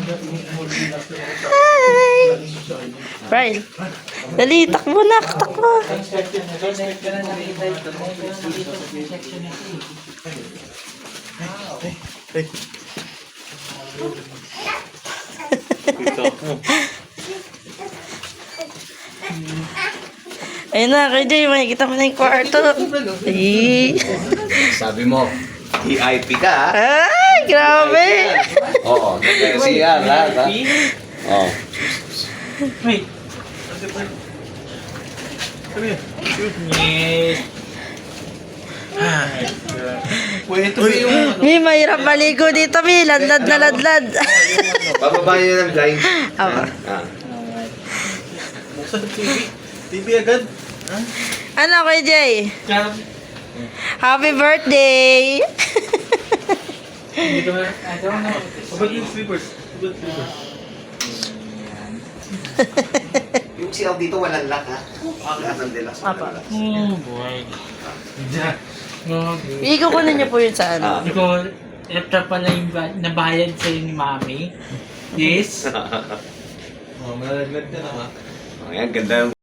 Hi! Brian, dali, takbo na, takbo. Ayun na, Kuya Jay, makikita mo na yung kwarto. Ay, Sabi mo, VIP ka ha? ay grabe. Oo, kasi yan lahat ha? Oo. Wait. Yes. Pwede ba yung Mi, mahirap maligo dito, Mi. Ladlad na ladlad. Bababa niyo ng blind. Awa. buksan ng TV? TV agad? Ano, Kuya Jay? Kaya, Happy birthday! hindi ka na. Abag yung slippers. Abag slippers. Yung siyaw dito walang lock ha? Lahat ng delas. Apa. Oh boy. Diyan. Igo ko na niyo po yun sa ano. Ikaw, ito pala yung nabayad sa'yo ni Mami. Yes. Ayan, ganda ng